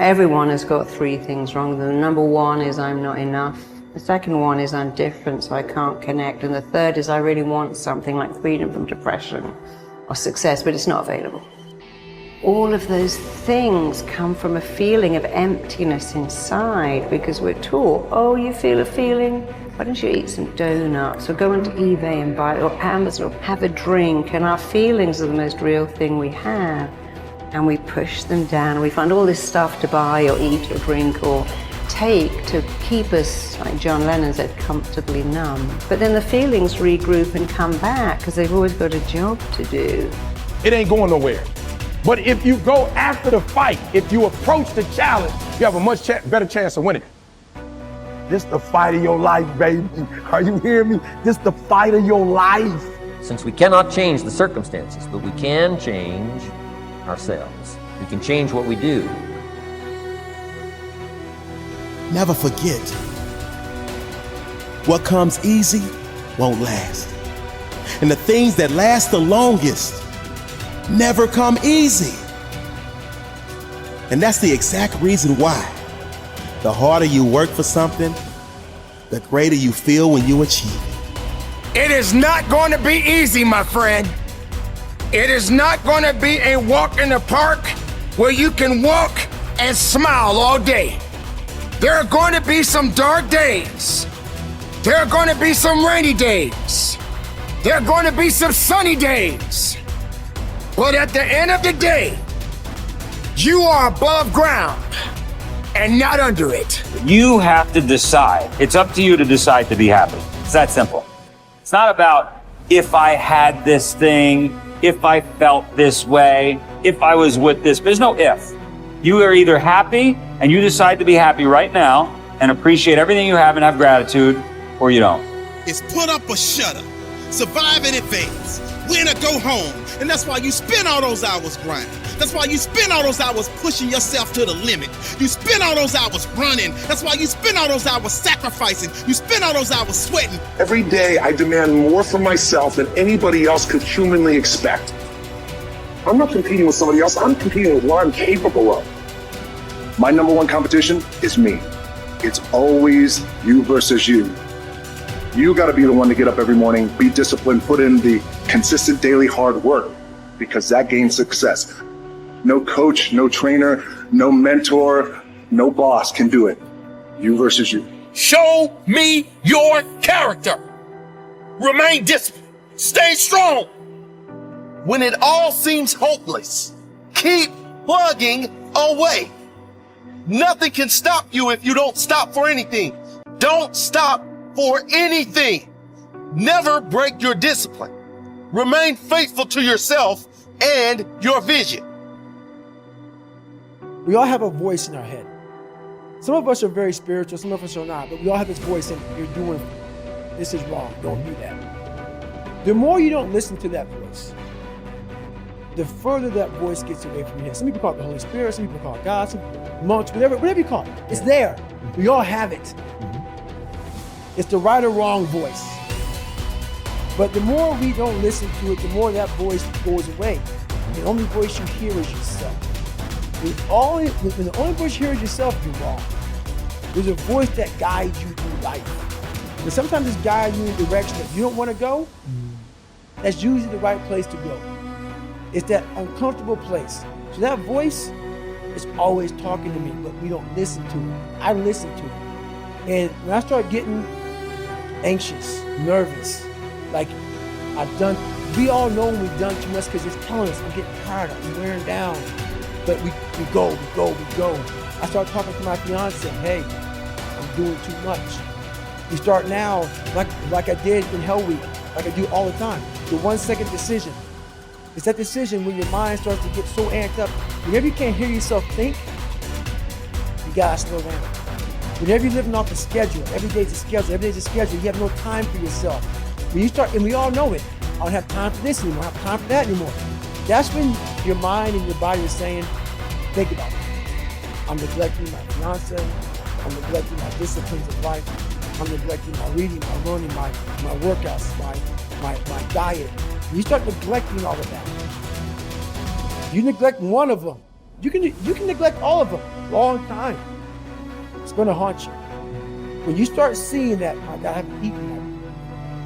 Everyone has got three things wrong. The number one is I'm not enough. The second one is I'm different, so I can't connect. And the third is I really want something like freedom from depression or success, but it's not available. All of those things come from a feeling of emptiness inside because we're taught, oh, you feel a feeling? Why don't you eat some donuts or go onto eBay and buy, or Amazon, or have a drink? And our feelings are the most real thing we have. And we push them down. We find all this stuff to buy or eat or drink or take to keep us, like John Lennon said, comfortably numb. But then the feelings regroup and come back because they've always got a job to do. It ain't going nowhere. But if you go after the fight, if you approach the challenge, you have a much better chance of winning. This the fight of your life, baby. Are you hearing me? This the fight of your life. Since we cannot change the circumstances, but we can change ourselves. We can change what we do. Never forget, what comes easy won't last. And the things that last the longest never come easy. And that's the exact reason why the harder you work for something, the greater you feel when you achieve it. It is not going to be easy, my friend. It is not going to be a walk in the park where you can walk and smile all day. There are going to be some dark days. There are going to be some rainy days. There are going to be some sunny days. But at the end of the day, you are above ground and not under it. You have to decide. It's up to you to decide to be happy. It's that simple. It's not about if I had this thing, if I felt this way, if I was with this. There's no if. You are either happy and you decide to be happy right now and appreciate everything you have and have gratitude, or you don't. It's put up or shut up, survive and advance, win or go home. And that's why you spend all those hours grinding. That's why you spend all those hours pushing yourself to the limit. You spend all those hours running. That's why you spend all those hours sacrificing. You spend all those hours sweating. Every day I demand more from myself than anybody else could humanly expect. I'm not competing with somebody else. I'm competing with what I'm capable of. My number one competition is me. It's always you versus you. You got to be the one to get up every morning, be disciplined, put in the consistent daily hard work, because that gains success. No coach, no trainer, no mentor, no boss can do it. You versus you. Show me your character. Remain disciplined. Stay strong. When it all seems hopeless, keep plugging away. Nothing can stop you if you don't stop for anything. Don't stop for anything. Never break your discipline. Remain faithful to yourself and your vision. We all have a voice in our head. Some of us are very spiritual, some of us are not, but we all have this voice and you're doing, this is wrong, don't do that. The more you don't listen to that voice, the further that voice gets away from your head. Some people call it the Holy Spirit, some people call it God, some monks, whatever you call it. It's there. We all have it. It's the right or wrong voice. But the more we don't listen to it, the more that voice goes away. The only voice you hear is yourself. When the only voice you hear is yourself, you're wrong. There's a voice that guides you through life. But sometimes it's guiding you in a direction that you don't want to go. That's usually the right place to go. It's that uncomfortable place. So that voice is always talking to me, but we don't listen to it. I listen to it. And when I start getting anxious, nervous, like we all know when we've done too much because it's telling us, I'm getting tired, I'm wearing down. But we go. I start talking to my fiance, hey, I'm doing too much. We start now, like I did in Hell Week, like I do all the time, the 1 second decision. It's that decision when your mind starts to get so amped up. Whenever you can't hear yourself think, you gotta slow down. Whenever you're living off a schedule, every day's a schedule, you have no time for yourself. When you start, and we all know it, I don't have time for this anymore, I don't have time for that anymore. That's when your mind and your body are saying, think about it. I'm neglecting my fiance, I'm neglecting my disciplines of life, I'm neglecting my reading, my learning, my workouts, my diet. You start neglecting all of that. You neglect one of them, You can neglect all of them a long time. It's going to haunt you. When you start seeing that, my God, I haven't eaten,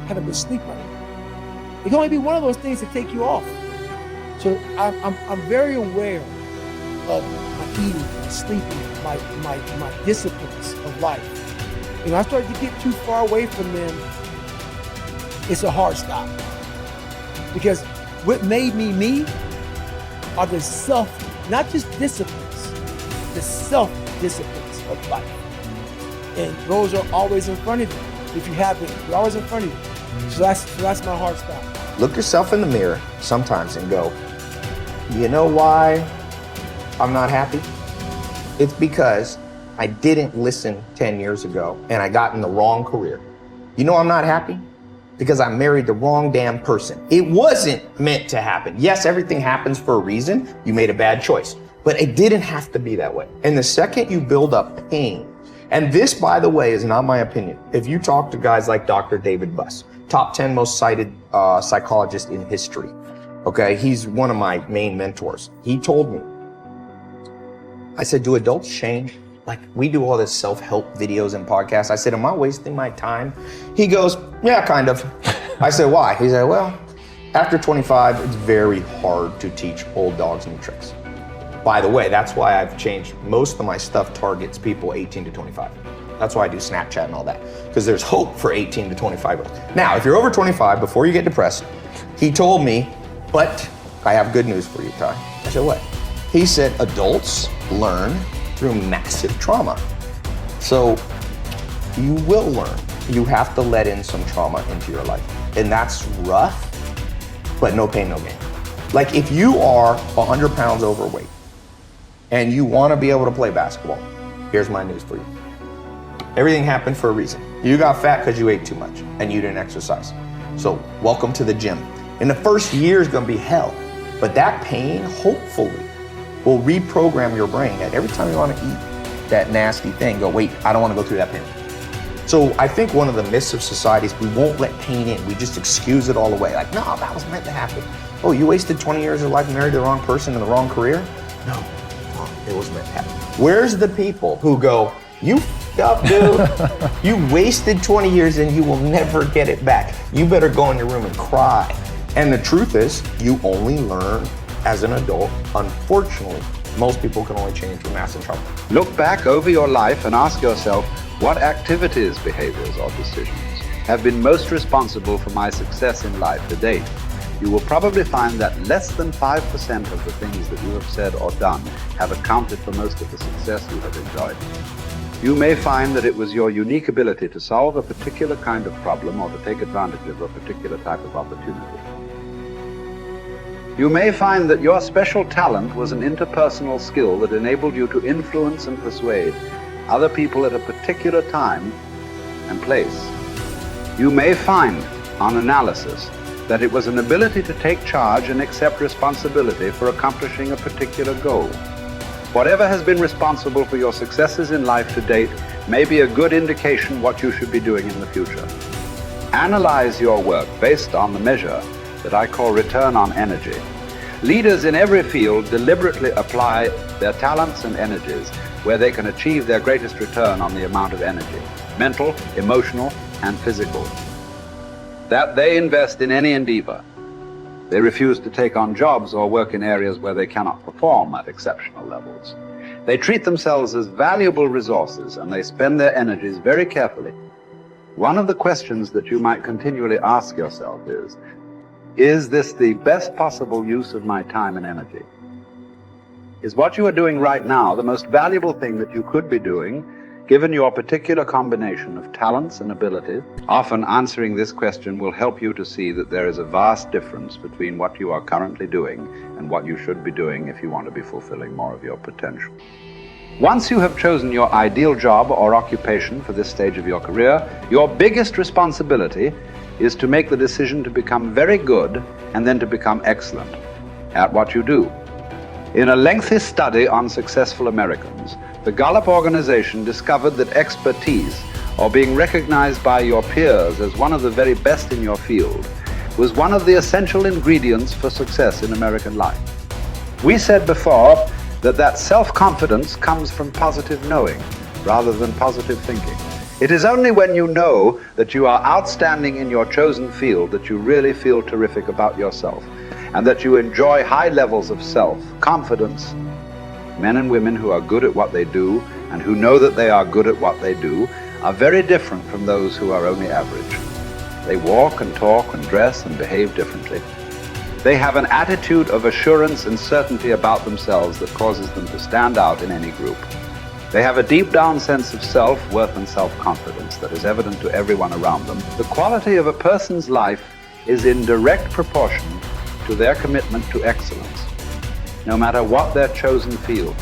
I haven't been sleeping, it can only be one of those things to take you off. So I'm very aware of my eating, my sleeping, my disciplines of life. And I start to get too far away from them, it's a hard stop. Because what made me me are the not just disciplines, the self-disciplines of life. And those are always in front of you. If you haven't, they're always in front of you. So that's my hard stop. Look yourself in the mirror sometimes and go, you know why I'm not happy? It's because I didn't listen 10 years ago and I got in the wrong career. You know I'm not happy? Because I married the wrong damn person. It wasn't meant to happen. Yes, everything happens for a reason. You made a bad choice, but it didn't have to be that way. And the second you build up pain, and this, by the way, is not my opinion. If you talk to guys like Dr. David Buss, top 10 most cited psychologist in history, okay? He's one of my main mentors. He told me, I said, do adults change? Like, we do all this self-help videos and podcasts. I said, am I wasting my time? He goes, yeah, kind of. I said, why? He said, well, after 25, it's very hard to teach old dogs new tricks. By the way, that's why I've changed. Most of my stuff targets people 18 to 25. That's why I do Snapchat and all that, because there's hope for 18 to 25-year-olds. Now, if you're over 25, before you get depressed, he told me, but I have good news for you, Ty. I said, what? He said, adults learn through massive trauma. So you will learn. You have to let in some trauma into your life. And that's rough, but no pain, no gain. Like if you are 100 pounds overweight and you want to be able to play basketball, here's my news for you. Everything happened for a reason. You got fat because you ate too much and you didn't exercise. So welcome to the gym. And the first year is going to be hell, but that pain, hopefully, will reprogram your brain that every time you want to eat that nasty thing, go, wait, I don't want to go through that pain. So I think one of the myths of society is we won't let pain in. We just excuse it all away. Like, no, that was meant to happen. Oh, you wasted 20 years of life, married the wrong person in the wrong career? No, it was meant to happen. Where's the people who go, you f***ed up, dude. You wasted 20 years and you will never get it back. You better go in your room and cry. And the truth is, you only learn as an adult. Unfortunately, most people can only change through massive trauma. Look back over your life and ask yourself, what activities, behaviors, or decisions have been most responsible for my success in life to date? You will probably find that less than 5% of the things that you have said or done have accounted for most of the success you have enjoyed. You may find that it was your unique ability to solve a particular kind of problem or to take advantage of a particular type of opportunity. You may find that your special talent was an interpersonal skill that enabled you to influence and persuade other people at a particular time and place. You may find, on analysis, that it was an ability to take charge and accept responsibility for accomplishing a particular goal. Whatever has been responsible for your successes in life to date may be a good indication what you should be doing in the future. Analyze your work based on the measure that I call return on energy. Leaders in every field deliberately apply their talents and energies where they can achieve their greatest return on the amount of energy, mental, emotional, and physical, that they invest in any endeavor. They refuse to take on jobs or work in areas where they cannot perform at exceptional levels. They treat themselves as valuable resources and they spend their energies very carefully. One of the questions that you might continually ask yourself is this the best possible use of my time and energy? Is what you are doing right now the most valuable thing that you could be doing, given your particular combination of talents and abilities? Often answering this question will help you to see that there is a vast difference between what you are currently doing and what you should be doing if you want to be fulfilling more of your potential. Once you have chosen your ideal job or occupation for this stage of your career, your biggest responsibility is to make the decision to become very good and then to become excellent at what you do. In a lengthy study on successful Americans, the Gallup organization discovered that expertise, or being recognized by your peers as one of the very best in your field, was one of the essential ingredients for success in American life. We said before that self-confidence comes from positive knowing rather than positive thinking. It is only when you know that you are outstanding in your chosen field that you really feel terrific about yourself, and that you enjoy high levels of self-confidence. Men and women who are good at what they do and who know that they are good at what they do are very different from those who are only average. They walk and talk and dress and behave differently. They have an attitude of assurance and certainty about themselves that causes them to stand out in any group. They have a deep down sense of self-worth and self-confidence that is evident to everyone around them. The quality of a person's life is in direct proportion to their commitment to excellence, no matter what their chosen field.